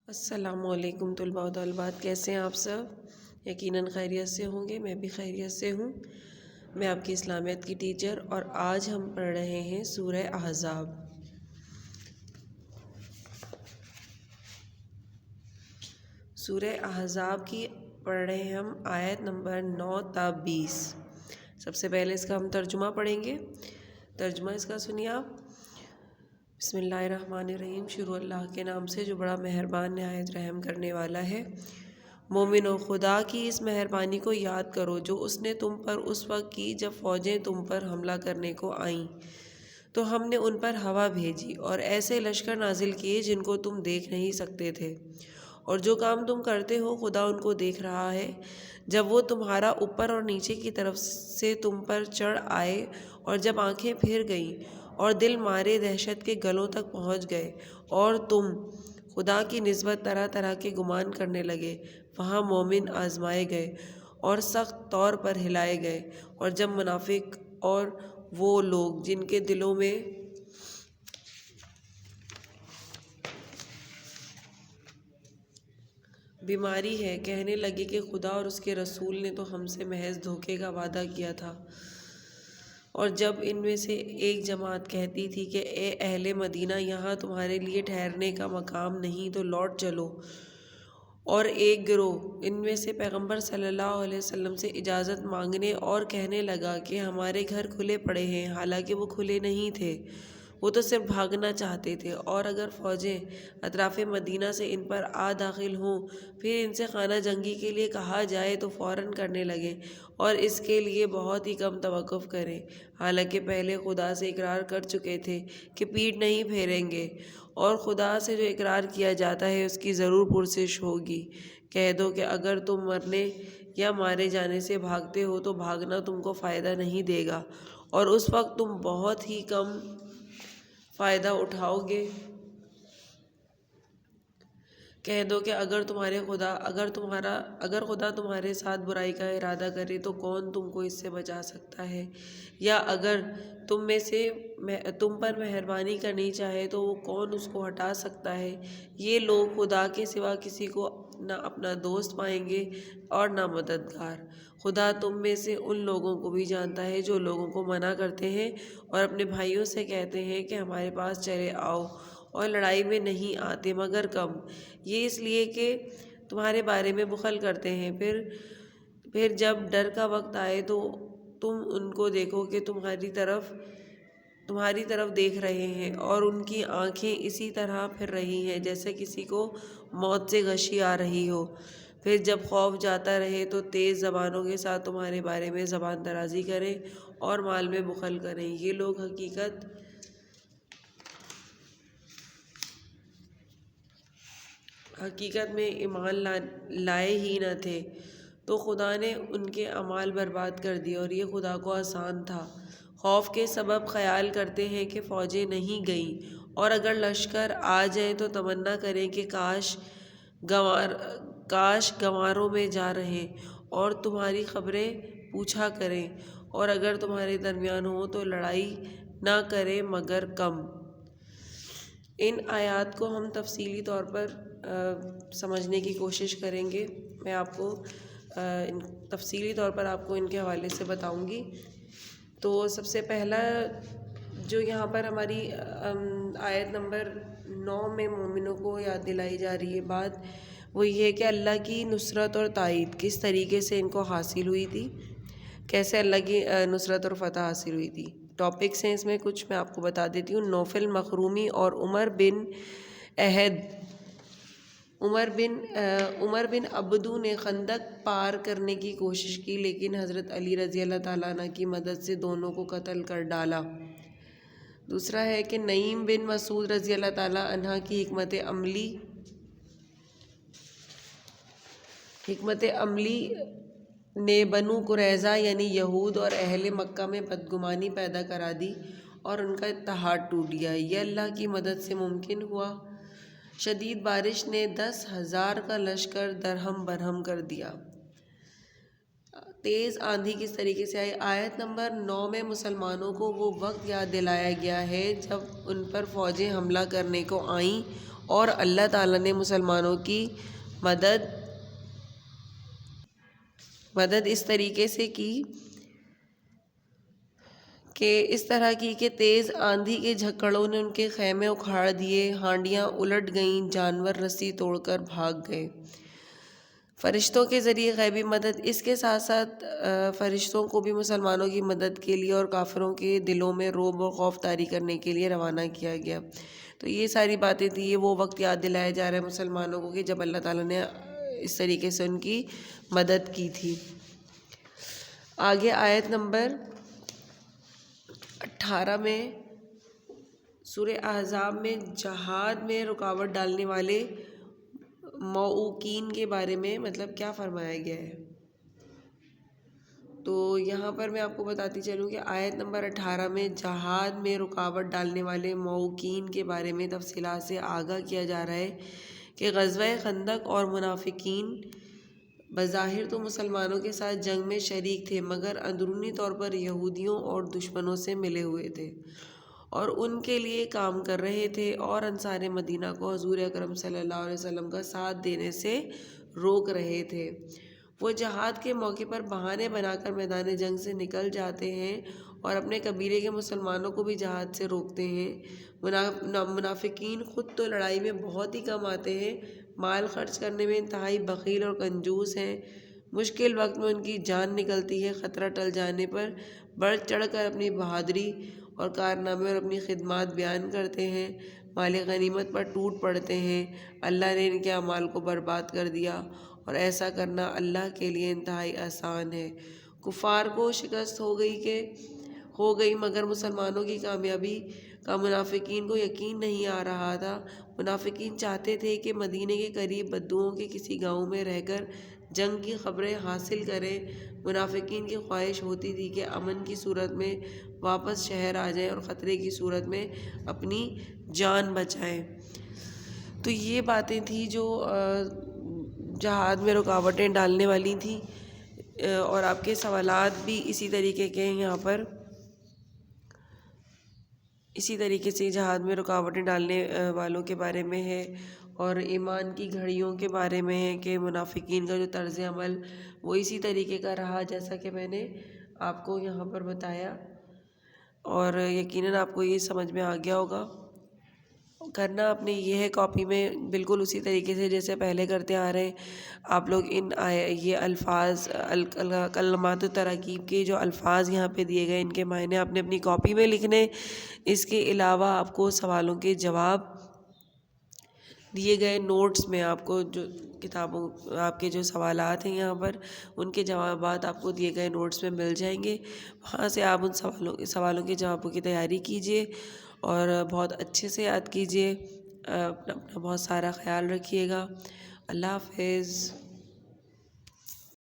السلام علیکم طلباء و طالبات، کیسے ہیں آپ سب؟ یقیناً خیریت سے ہوں گے، میں بھی خیریت سے ہوں۔ میں آپ کی اسلامیت کی ٹیچر اور آج ہم پڑھ رہے ہیں سورہ احزاب۔ سورہ احزاب کی پڑھ رہے ہیں ہم آیت نمبر 9 تا 20۔ سب سے پہلے اس کا ہم ترجمہ پڑھیں گے۔ ترجمہ اس کا سنیے آپ۔ بسم اللہ الرحمن الرحیم، شروع اللہ کے نام سے جو بڑا مہربان نہایت رحم کرنے والا ہے۔ مومنو، خدا کی اس مہربانی کو یاد کرو جو اس نے تم پر اس وقت کی جب فوجیں تم پر حملہ کرنے کو آئیں تو ہم نے ان پر ہوا بھیجی اور ایسے لشکر نازل کیے جن کو تم دیکھ نہیں سکتے تھے، اور جو کام تم کرتے ہو خدا ان کو دیکھ رہا ہے۔ جب وہ تمہارا اوپر اور نیچے کی طرف سے تم پر چڑھ آئے اور جب آنکھیں پھر گئیں اور دل مارے دہشت کے گلوں تک پہنچ گئے اور تم خدا کی نسبت طرح طرح کے گمان کرنے لگے، وہاں مومن آزمائے گئے اور سخت طور پر ہلائے گئے۔ اور جب منافق اور وہ لوگ جن کے دلوں میں بیماری ہے کہنے لگے کہ خدا اور اس کے رسول نے تو ہم سے محض دھوکے کا وعدہ کیا تھا، اور جب ان میں سے ایک جماعت کہتی تھی کہ اے اہل مدینہ، یہاں تمہارے لیے ٹھہرنے کا مقام نہیں تو لوٹ چلو، اور ایک گروہ ان میں سے پیغمبر صلی اللہ علیہ وسلم سے اجازت مانگنے اور کہنے لگا کہ ہمارے گھر کھلے پڑے ہیں، حالانکہ وہ کھلے نہیں تھے، وہ تو صرف بھاگنا چاہتے تھے۔ اور اگر فوجیں اطراف مدینہ سے ان پر آ داخل ہوں، پھر ان سے خانہ جنگی کے لیے کہا جائے تو فوراً کرنے لگیں اور اس کے لیے بہت ہی کم توقف کریں، حالانکہ پہلے خدا سے اقرار کر چکے تھے کہ پیٹھ نہیں پھیریں گے، اور خدا سے جو اقرار کیا جاتا ہے اس کی ضرور پرسش ہوگی۔ کہہ دو کہ اگر تم مرنے یا مارے جانے سے بھاگتے ہو تو بھاگنا تم کو فائدہ نہیں دے گا، اور اس وقت تم بہت ہی کم فائدہ اٹھاؤ گے۔ کہہ دو کہ اگر خدا تمہارے ساتھ برائی کا ارادہ کرے تو کون تم کو اس سے بچا سکتا ہے، یا اگر تم پر مہربانی کرنی چاہے تو وہ کون اس کو ہٹا سکتا ہے۔ یہ لوگ خدا کے سوا کسی کو نہ اپنا دوست پائیں گے اور نہ مددگار۔ خدا تم میں سے ان لوگوں کو بھی جانتا ہے جو لوگوں کو منع کرتے ہیں اور اپنے بھائیوں سے کہتے ہیں کہ ہمارے پاس چلے آؤ، اور لڑائی میں نہیں آتے مگر کم، یہ اس لیے کہ تمہارے بارے میں بخل کرتے ہیں۔ پھر جب ڈر کا وقت آئے تو تم ان کو دیکھو کہ تمہاری طرف دیکھ رہے ہیں، اور ان کی آنکھیں اسی طرح پھر رہی ہیں جیسے کسی کو موت سے غشی آ رہی ہو۔ پھر جب خوف جاتا رہے تو تیز زبانوں کے ساتھ تمہارے بارے میں زبان درازی کریں اور مال میں بخل کریں۔ یہ لوگ حقیقت میں ایمان لائے ہی نہ تھے، تو خدا نے ان کے اعمال برباد کر دیے، اور یہ خدا کو آسان تھا۔ خوف کے سبب خیال کرتے ہیں کہ فوجیں نہیں گئیں، اور اگر لشکر آ جائیں تو تمنا کریں کہ کاش گنواروں میں جا رہیں اور تمہاری خبریں پوچھا کریں، اور اگر تمہارے درمیان ہوں تو لڑائی نہ کریں مگر کم۔ ان آیات کو ہم تفصیلی طور پر سمجھنے کی کوشش کریں گے۔ میں آپ کو تفصیلی طور پر آپ کو ان کے حوالے سے بتاؤں گی۔ تو سب سے پہلا جو یہاں پر ہماری آیت نمبر 9 میں مومنوں کو یاد دلائی جا رہی ہے بات، وہ یہ ہے کہ اللہ کی نصرت اور تائید کس طریقے سے ان کو حاصل ہوئی تھی، کیسے اللہ کی نصرت اور فتح حاصل ہوئی تھی۔ ٹاپکس ہیں اس میں کچھ میں آپ کو بتا دیتی ہوں۔ نوفل مخرومی اور عمر بن عبدو نے خندق پار کرنے کی کوشش کی، لیکن حضرت علی رضی اللہ تعالیٰ عنہ کی مدد سے دونوں کو قتل کر ڈالا۔ دوسرا ہے کہ نعیم بن مسعود رضی اللہ تعالیٰ عنہ کی حکمت عملی نے بنو قریظہ یعنی یہود اور اہل مکہ میں بدگمانی پیدا کرا دی اور ان کا اتحاد ٹوٹ گیا۔ یہ اللہ کی مدد سے ممکن ہوا۔ شدید بارش نے 10,000 کا لشکر درہم برہم کر دیا۔ تیز آندھی کس طریقے سے آئی؟ آیت نمبر 9 میں مسلمانوں کو وہ وقت یاد دلایا گیا ہے جب ان پر فوجیں حملہ کرنے کو آئیں اور اللہ تعالیٰ نے مسلمانوں کی مدد اس طریقے سے کی کہ اس طرح کی کہ تیز آندھی کے جھکڑوں نے ان کے خیمے اکھاڑ دیے، ہانڈیاں الٹ گئیں، جانور رسی توڑ کر بھاگ گئے۔ فرشتوں کے ذریعے غیبی مدد، اس کے ساتھ ساتھ فرشتوں کو بھی مسلمانوں کی مدد کے لیے اور کافروں کے دلوں میں رعب اور خوف طاری کرنے کے لیے روانہ کیا گیا۔ تو یہ ساری باتیں تھی، یہ وہ وقت یاد دلایا جا رہا ہے مسلمانوں کو کہ جب اللہ تعالیٰ نے اس طریقے سے ان کی مدد کی تھی۔ آگے آیت نمبر 18 میں سورہ احزاب میں جہاد میں رکاوٹ ڈالنے والے موعوقین کے بارے میں مطلب کیا فرمایا گیا ہے۔ تو یہاں پر میں آپ کو بتاتی چلوں کہ آیت نمبر 18 میں جہاد میں رکاوٹ ڈالنے والے موعوقین کے بارے میں تفصیلات سے آگاہ کیا جا رہا ہے کہ غزوہ خندق اور منافقین بظاہر تو مسلمانوں کے ساتھ جنگ میں شریک تھے، مگر اندرونی طور پر یہودیوں اور دشمنوں سے ملے ہوئے تھے اور ان کے لیے کام کر رہے تھے، اور انصار مدینہ کو حضور اکرم صلی اللہ علیہ وسلم کا ساتھ دینے سے روک رہے تھے۔ وہ جہاد کے موقع پر بہانے بنا کر میدان جنگ سے نکل جاتے ہیں اور اپنے قبیلے کے مسلمانوں کو بھی جہاد سے روکتے ہیں۔ منافقین خود تو لڑائی میں بہت ہی کم آتے ہیں، مال خرچ کرنے میں انتہائی بخیل اور کنجوس ہیں، مشکل وقت میں ان کی جان نکلتی ہے، خطرہ ٹل جانے پر بڑھ چڑھ کر اپنی بہادری اور کارنامے اور اپنی خدمات بیان کرتے ہیں، مال غنیمت پر ٹوٹ پڑتے ہیں۔ اللہ نے ان کے اعمال کو برباد کر دیا اور ایسا کرنا اللہ کے لیے انتہائی آسان ہے۔ کفار کو شکست ہو گئی مگر مسلمانوں کی کامیابی کا منافقین کو یقین نہیں آ رہا تھا۔ منافقین چاہتے تھے کہ مدینے کے قریب بدوؤں کے کسی گاؤں میں رہ کر جنگ کی خبریں حاصل کریں۔ منافقین کی خواہش ہوتی تھی کہ امن کی صورت میں واپس شہر آ جائیں اور خطرے کی صورت میں اپنی جان بچائیں۔ تو یہ باتیں تھیں جو جہاد میں رکاوٹیں ڈالنے والی تھیں، اور آپ کے سوالات بھی اسی طریقے کے ہیں، یہاں پر اسی طریقے سے جہاد میں رکاوٹیں ڈالنے والوں کے بارے میں ہے، اور ایمان کی گھڑیوں کے بارے میں ہے کہ منافقین کا جو طرز عمل وہ اسی طریقے کا رہا جیسا کہ میں نے آپ کو یہاں پر بتایا، اور یقیناً آپ کو یہ سمجھ میں آ گیا ہوگا۔ کرنا اپنے یہ ہے کاپی میں بالکل اسی طریقے سے جیسے پہلے کرتے آ رہے ہیں آپ لوگ۔ یہ الفاظ کلمات التراکیب کے جو الفاظ یہاں پہ دیے گئے ان کے معنی آپ نے اپنی کاپی میں لکھنے۔ اس کے علاوہ آپ کو سوالوں کے جواب دیے گئے نوٹس میں، آپ کو جو کتابوں آپ کے جو سوالات ہیں یہاں پر ان کے جوابات آپ کو دیے گئے نوٹس میں مل جائیں گے، وہاں سے آپ ان سوالوں کے جوابوں کی تیاری کیجیے اور بہت اچھے سے یاد کیجیے۔ اپنا بہت سارا خیال رکھیے گا۔ اللہ حافظ۔